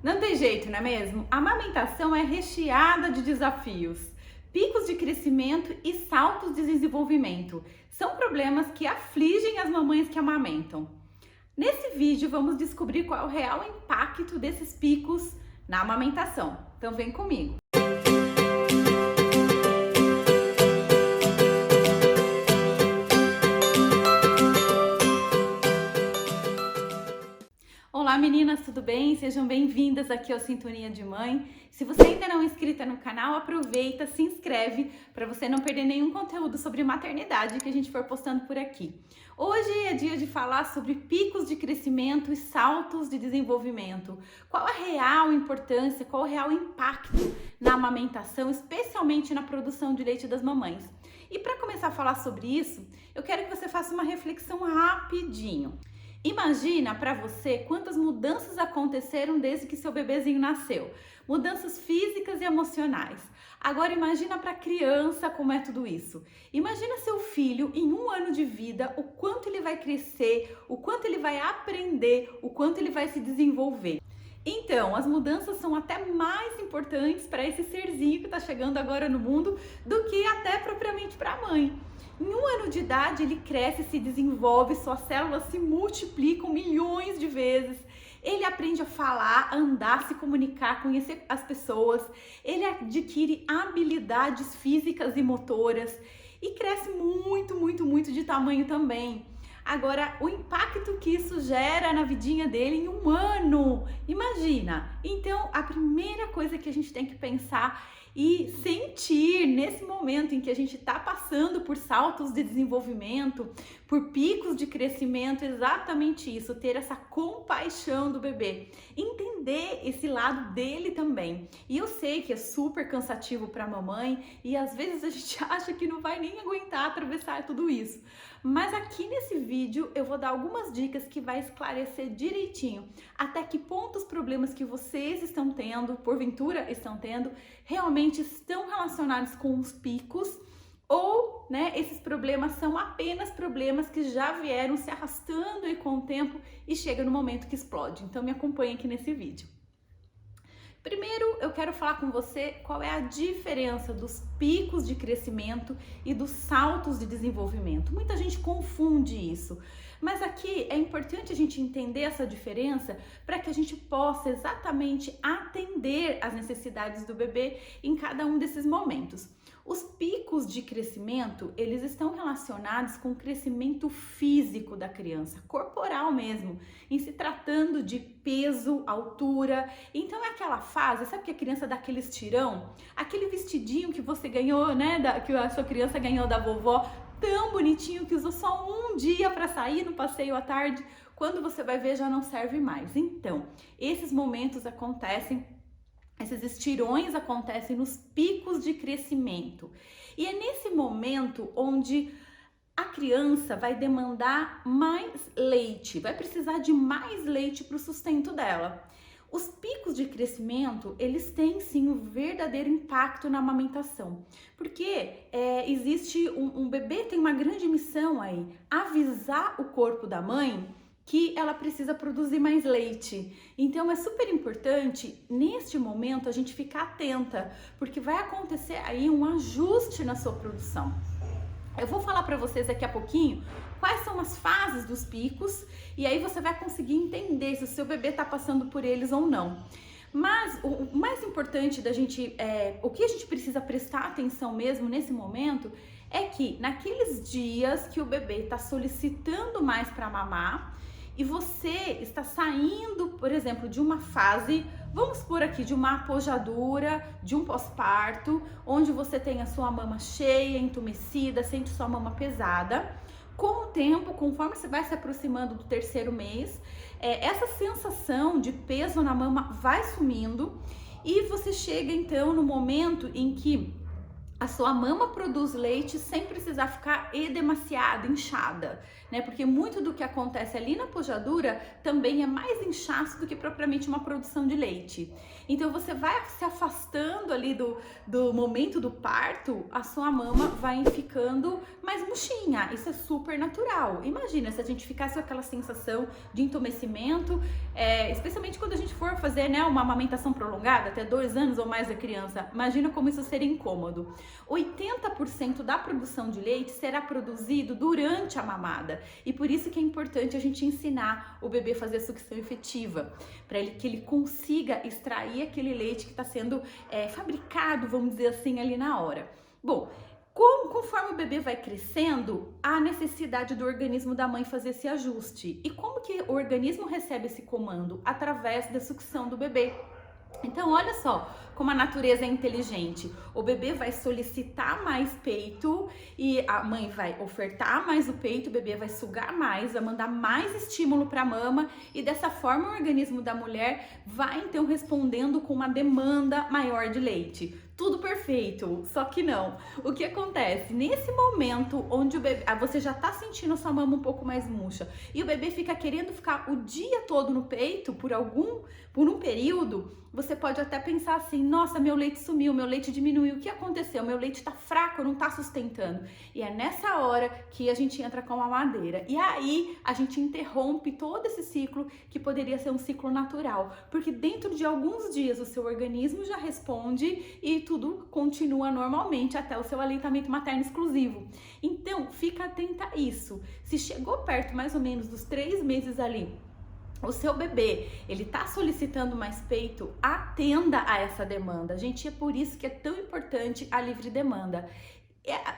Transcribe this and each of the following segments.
Não tem jeito, não é mesmo? A amamentação é recheada de desafios, picos de crescimento e saltos de desenvolvimento. São problemas que afligem as mamães que amamentam. Nesse vídeo vamos descobrir qual é o real impacto desses picos na amamentação. Então vem comigo. Olá meninas, tudo bem? Sejam bem-vindas aqui ao Sintonia de Mãe. Se você ainda não é inscrita no canal, aproveita, se inscreve para você não perder nenhum conteúdo sobre maternidade que a gente for postando por aqui. Hoje é dia de falar sobre picos de crescimento e saltos de desenvolvimento. Qual a real importância, qual o real impacto na amamentação, especialmente na produção de leite das mamães. E para começar a falar sobre isso, eu quero que você faça uma reflexão rapidinho. Imagina para você quantas mudanças aconteceram desde que seu bebezinho nasceu. Mudanças físicas e emocionais. Agora imagina para a criança como é tudo isso. Imagina seu filho em 1 ano de vida, o quanto ele vai crescer, o quanto ele vai aprender, o quanto ele vai se desenvolver. Então, as mudanças são até mais importantes para esse serzinho que está chegando agora no mundo do que até propriamente para a mãe. Em 1 ano de idade, ele cresce, se desenvolve, suas células se multiplicam milhões de vezes. Ele aprende a falar, a andar, se comunicar, conhecer as pessoas. Ele adquire habilidades físicas e motoras e cresce muito de tamanho também. Agora, o impacto que isso gera na vidinha dele em 1 ano, imagina! Então, a primeira coisa que a gente tem que pensar e sentir nesse momento em que a gente está passando por saltos de desenvolvimento, por picos de crescimento, exatamente isso, ter essa compaixão do bebê, entender esse lado dele também. E eu sei que é super cansativo para a mamãe e às vezes a gente acha que não vai nem aguentar atravessar tudo isso. Mas aqui nesse vídeo eu vou dar algumas dicas que vai esclarecer direitinho até que ponto os problemas que vocês estão tendo, porventura estão tendo, realmente estão relacionados com os picos ou, esses problemas são apenas problemas que já vieram se arrastando e com o tempo e chega no momento que explode. Então me acompanhe aqui nesse vídeo. Primeiro, eu quero falar com você qual é a diferença dos picos de crescimento e dos saltos de desenvolvimento. Muita gente confunde isso, mas aqui é importante a gente entender essa diferença para que a gente possa exatamente atender às necessidades do bebê em cada um desses momentos. Os picos de crescimento, eles estão relacionados com o crescimento físico da criança, corporal mesmo, em se tratando de peso, altura. Então é aquela fase, sabe que a criança dá aquele estirão? Aquele vestidinho que você ganhou, que a sua criança ganhou da vovó, tão bonitinho que usou só um dia para sair no passeio à tarde, quando você vai ver já não serve mais. Então, esses momentos acontecem. Esses estirões acontecem nos picos de crescimento. E é nesse momento onde a criança vai demandar mais leite, vai precisar de mais leite para o sustento dela. Os picos de crescimento, eles têm sim um verdadeiro impacto na amamentação, porque existe um bebê tem uma grande missão aí, avisar o corpo da mãe que ela precisa produzir mais leite. Então é super importante neste momento a gente ficar atenta, porque vai acontecer aí um ajuste na sua produção. Eu vou falar para vocês daqui a pouquinho quais são as fases dos picos e aí você vai conseguir entender se o seu bebê está passando por eles ou não. Mas o mais importante da gente, o que a gente precisa prestar atenção mesmo nesse momento é que naqueles dias que o bebê está solicitando mais para mamar, e você está saindo, por exemplo, de uma fase, vamos por aqui, de uma apojadura, de um pós-parto, onde você tem a sua mama cheia, entumecida, sente sua mama pesada. Com o tempo, conforme você vai se aproximando do 3º mês, essa sensação de peso na mama vai sumindo e você chega então no momento em que a sua mama produz leite sem precisar ficar edemaciada, inchada, né? Porque muito do que acontece ali na pojadura também é mais inchaço do que propriamente uma produção de leite. Então você vai se afastando ali do momento do parto, a sua mama vai ficando mais murchinha. Isso é super natural. Imagina se a gente ficasse com aquela sensação de entumecimento, especialmente quando a gente for fazer, né, uma amamentação prolongada, até 2 anos ou mais da criança. Imagina como isso seria incômodo. 80% da produção de leite será produzido durante a mamada e por isso que é importante a gente ensinar o bebê a fazer a sucção efetiva, para que ele consiga extrair aquele leite que está sendo fabricado, vamos dizer assim, ali na hora. Bom, conforme o bebê vai crescendo, há necessidade do organismo da mãe fazer esse ajuste. E como que o organismo recebe esse comando? Através da sucção do bebê. Então, olha só como a natureza é inteligente. O bebê vai solicitar mais peito e a mãe vai ofertar mais o peito, o bebê vai sugar mais, vai mandar mais estímulo para a mama e dessa forma o organismo da mulher vai então respondendo com uma demanda maior de leite. Tudo perfeito, só que não. O que acontece? Nesse momento onde o bebê, você já tá sentindo a sua mama um pouco mais murcha e o bebê fica querendo ficar o dia todo no peito por um período, você pode até pensar assim: nossa, meu leite sumiu, meu leite diminuiu, o que aconteceu? Meu leite tá fraco, não tá sustentando. E é nessa hora que a gente entra com a mamadeira. E aí a gente interrompe todo esse ciclo que poderia ser um ciclo natural, porque dentro de alguns dias o seu organismo já responde e tudo continua normalmente até o seu aleitamento materno exclusivo. Então, fica atenta a isso. Se chegou perto mais ou menos dos 3 meses ali, o seu bebê, ele tá solicitando mais peito, atenda a essa demanda. Gente, é por isso que é tão importante a livre demanda.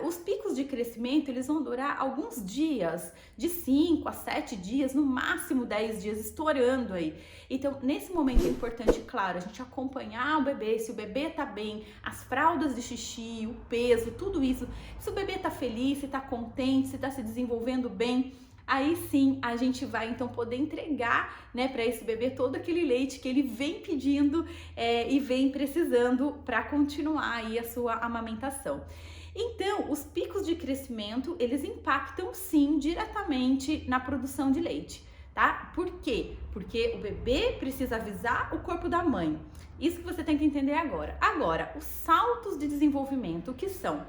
Os picos de crescimento, eles vão durar alguns dias, de 5 a 7 dias, no máximo 10 dias, estourando aí. Então, nesse momento é importante, claro, a gente acompanhar o bebê, se o bebê tá bem, as fraldas de xixi, o peso, tudo isso. Se o bebê tá feliz, se tá contente, se tá se desenvolvendo bem, aí sim a gente vai então poder entregar, né, para esse bebê todo aquele leite que ele vem pedindo e vem precisando para continuar aí a sua amamentação. Então, os picos de crescimento, eles impactam sim diretamente na produção de leite, tá? Por quê? Porque o bebê precisa avisar o corpo da mãe. Isso que você tem que entender agora. Agora, os saltos de desenvolvimento, o que são?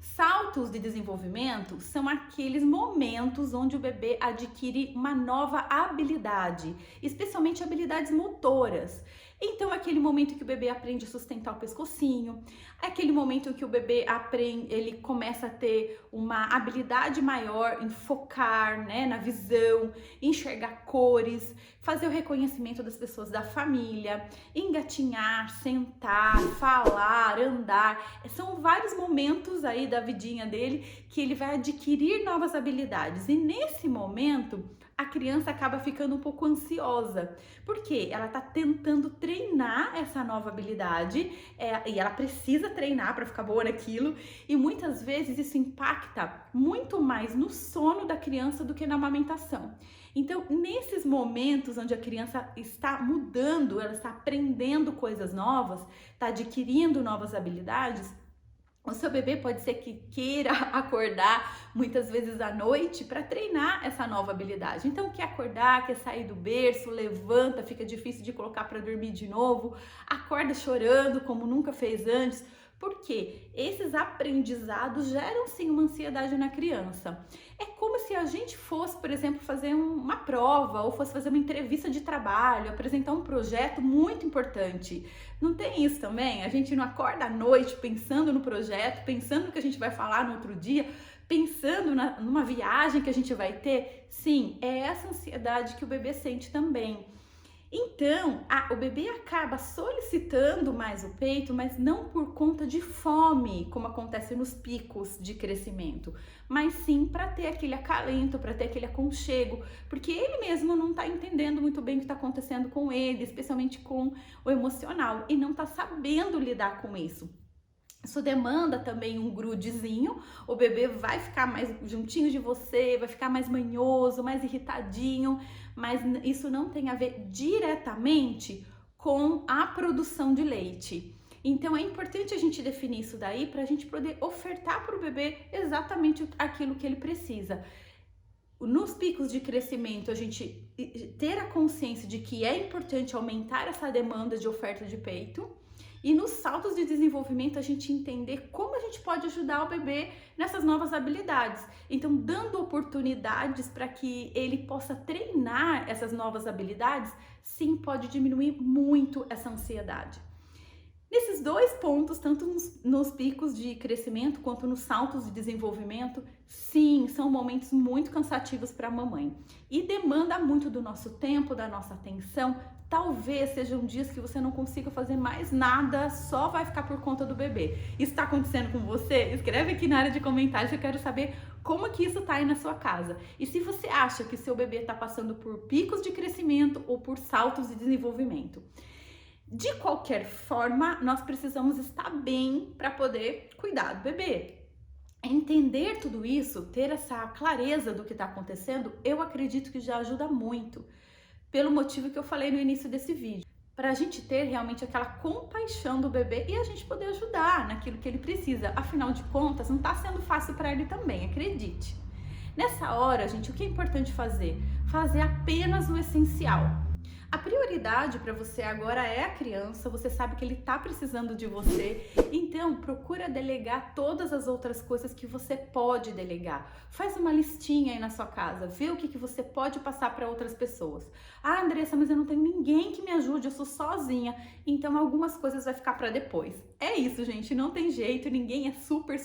Saltos de desenvolvimento são aqueles momentos onde o bebê adquire uma nova habilidade, especialmente habilidades motoras. Então, é aquele momento que o bebê aprende a sustentar o pescocinho, é aquele momento que o bebê aprende, ele começa a ter uma habilidade maior em focar, né, na visão, enxergar cores, fazer o reconhecimento das pessoas da família, engatinhar, sentar, falar, andar. São vários momentos aí da vidinha dele que ele vai adquirir novas habilidades. E nesse momento, a criança acaba ficando um pouco ansiosa, porque ela tá tentando treinar essa nova habilidade e ela precisa treinar para ficar boa naquilo, e muitas vezes isso impacta muito mais no sono da criança do que na amamentação. Então, nesses momentos onde a criança está mudando, ela está aprendendo coisas novas, está adquirindo novas habilidades, o seu bebê pode ser que queira acordar muitas vezes à noite para treinar essa nova habilidade. Então, quer acordar, quer sair do berço, levanta, fica difícil de colocar para dormir de novo, acorda chorando como nunca fez antes. Porque esses aprendizados geram sim uma ansiedade na criança. É como se a gente fosse, por exemplo, fazer uma prova ou fosse fazer uma entrevista de trabalho, apresentar um projeto muito importante. Não tem isso também? A gente não acorda à noite pensando no projeto, pensando no que a gente vai falar no outro dia, pensando numa viagem que a gente vai ter? Sim, é essa ansiedade que o bebê sente também. Então, o bebê acaba solicitando mais o peito, mas não por conta de fome, como acontece nos picos de crescimento, mas sim para ter aquele acalento, para ter aquele aconchego, porque ele mesmo não está entendendo muito bem o que está acontecendo com ele, especialmente com o emocional, e não está sabendo lidar com isso. Isso demanda também um grudezinho, o bebê vai ficar mais juntinho de você, vai ficar mais manhoso, mais irritadinho, mas isso não tem a ver diretamente com a produção de leite. Então é importante a gente definir isso daí para a gente poder ofertar para o bebê exatamente aquilo que ele precisa. Nos picos de crescimento, a gente ter a consciência de que é importante aumentar essa demanda de oferta de peito. E nos saltos de desenvolvimento, a gente entender como a gente pode ajudar o bebê nessas novas habilidades. Então, dando oportunidades para que ele possa treinar essas novas habilidades, sim, pode diminuir muito essa ansiedade. Nesses dois pontos, tanto nos picos de crescimento quanto nos saltos de desenvolvimento, sim, são momentos muito cansativos para a mamãe e demanda muito do nosso tempo, da nossa atenção. Talvez sejam dias que você não consiga fazer mais nada, só vai ficar por conta do bebê. Isso está acontecendo com você? Escreve aqui na área de comentários, eu quero saber como que isso está aí na sua casa. E se você acha que seu bebê está passando por picos de crescimento ou por saltos de desenvolvimento. De qualquer forma, nós precisamos estar bem para poder cuidar do bebê. Entender tudo isso, ter essa clareza do que está acontecendo, eu acredito que já ajuda muito. Pelo motivo que eu falei no início desse vídeo. Para a gente ter realmente aquela compaixão do bebê e a gente poder ajudar naquilo que ele precisa. Afinal de contas, não está sendo fácil para ele também, acredite. Nessa hora, gente, o que é importante fazer? Fazer apenas o essencial. A prioridade para você agora é a criança, você sabe que ele está precisando de você, então procura delegar todas as outras coisas que você pode delegar. Faz uma listinha aí na sua casa, vê o que você pode passar para outras pessoas. Ah, Andressa, mas eu não tenho ninguém que me ajude, eu sou sozinha, então algumas coisas vai ficar para depois. É isso, gente, não tem jeito, ninguém é super.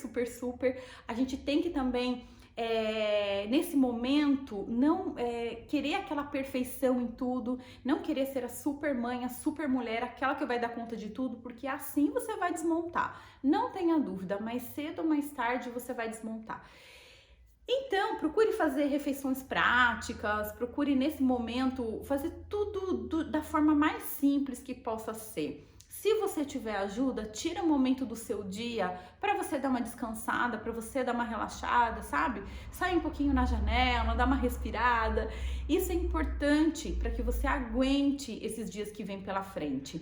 A gente tem que também... nesse momento, não querer aquela perfeição em tudo, não querer ser a super mãe, a super mulher, aquela que vai dar conta de tudo, porque assim você vai desmontar. Não tenha dúvida, mais cedo ou mais tarde você vai desmontar. Então, procure fazer refeições práticas, procure nesse momento fazer tudo da forma mais simples que possa ser. Se você tiver ajuda, tira um momento do seu dia para você dar uma descansada, para você dar uma relaxada, sabe? Sai um pouquinho na janela, dá uma respirada. Isso é importante para que você aguente esses dias que vêm pela frente.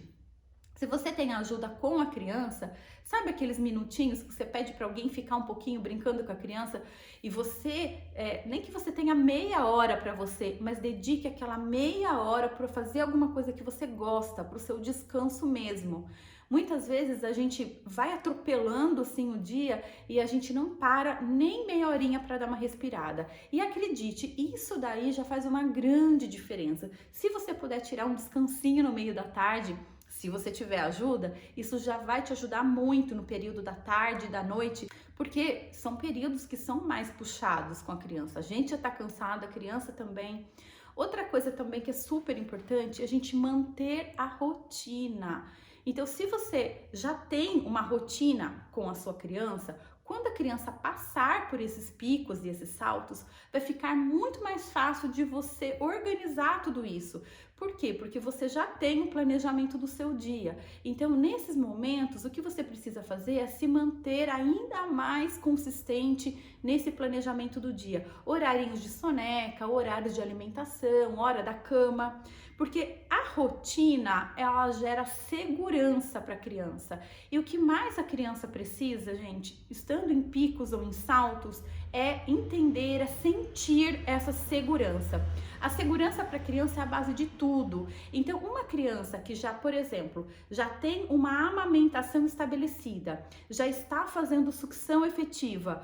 Se você tem ajuda com a criança, sabe aqueles minutinhos que você pede para alguém ficar um pouquinho brincando com a criança e você, nem que você tenha meia hora para você, mas dedique aquela meia hora para fazer alguma coisa que você gosta, para o seu descanso mesmo. Muitas vezes a gente vai atropelando assim o dia e a gente não para nem meia horinha para dar uma respirada. E acredite, isso daí já faz uma grande diferença. Se você puder tirar um descansinho no meio da tarde, se você tiver ajuda, isso já vai te ajudar muito no período da tarde e da noite, porque são períodos que são mais puxados com a criança. A gente já tá cansada, a criança também. Outra coisa também que é super importante é a gente manter a rotina. Então, se você já tem uma rotina com a sua criança, quando a criança passar por esses picos e esses saltos, vai ficar muito mais fácil de você organizar tudo isso. Por quê? Porque você já tem um planejamento do seu dia. Então, nesses momentos, o que você precisa fazer é se manter ainda mais consistente nesse planejamento do dia. Horários de soneca, horários de alimentação, hora da cama. Porque a rotina, ela gera segurança para a criança. E o que mais a criança precisa, gente, estando em picos ou em saltos, é entender, é sentir essa segurança. A segurança para a criança é a base de tudo. Então, uma criança que já, por exemplo, já tem uma amamentação estabelecida, já está fazendo sucção efetiva,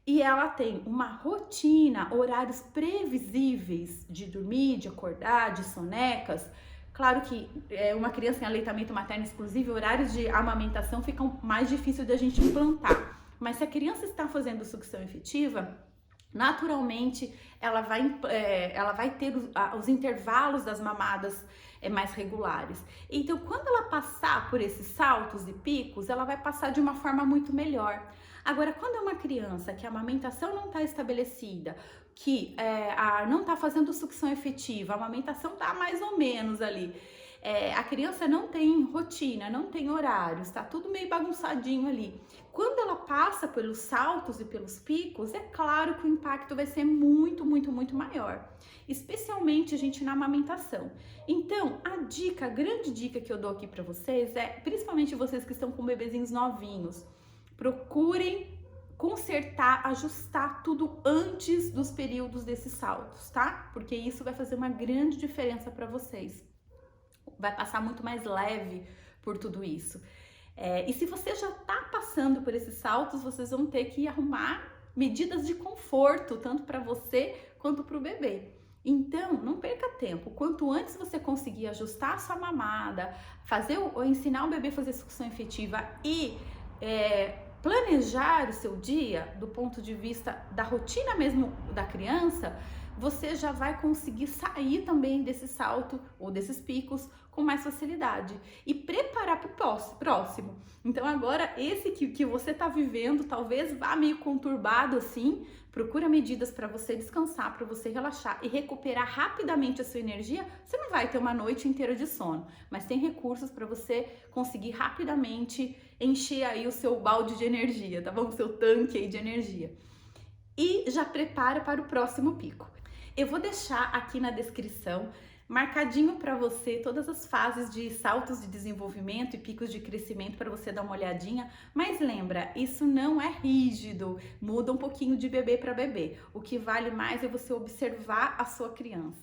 e ela tem uma rotina, horários previsíveis de dormir, de acordar, de sonecas. Claro que uma criança em aleitamento materno exclusivo, horários de amamentação ficam mais difíceis de a gente implantar. Mas se a criança está fazendo sucção efetiva, naturalmente ela vai ter os intervalos das mamadas mais regulares. Então, quando ela passar por esses saltos e picos, ela vai passar de uma forma muito melhor. Agora, quando é uma criança que a amamentação não está estabelecida, que não está fazendo sucção efetiva, a amamentação está mais ou menos ali, a criança não tem rotina, não tem horários, tá tudo meio bagunçadinho ali. Quando ela passa pelos saltos e pelos picos, é claro que o impacto vai ser muito, muito, muito maior, especialmente a gente na amamentação. Então, a grande dica que eu dou aqui para vocês é, principalmente vocês que estão com bebezinhos novinhos, procurem consertar, ajustar tudo antes dos períodos desses saltos, tá? Porque isso vai fazer uma grande diferença para vocês. Vai passar muito mais leve por tudo isso. E se você já tá passando por esses saltos, vocês vão ter que arrumar medidas de conforto, tanto para você quanto para o bebê. Então, não perca tempo. Quanto antes você conseguir ajustar a sua mamada, ensinar o bebê a fazer sucção efetiva e planejar o seu dia do ponto de vista da rotina mesmo da criança, você já vai conseguir sair também desse salto ou desses picos com mais facilidade e preparar para o próximo. Então agora esse que você está vivendo talvez vá meio conturbado assim, procura medidas para você descansar, para você relaxar e recuperar rapidamente a sua energia. Você não vai ter uma noite inteira de sono, mas tem recursos para você conseguir rapidamente encher aí o seu balde de energia, tá bom? O seu tanque aí de energia. E já prepara para o próximo pico. Eu vou deixar aqui na descrição marcadinho para você todas as fases de saltos de desenvolvimento e picos de crescimento para você dar uma olhadinha, mas lembra, isso não é rígido, muda um pouquinho de bebê para bebê. O que vale mais é você observar a sua criança.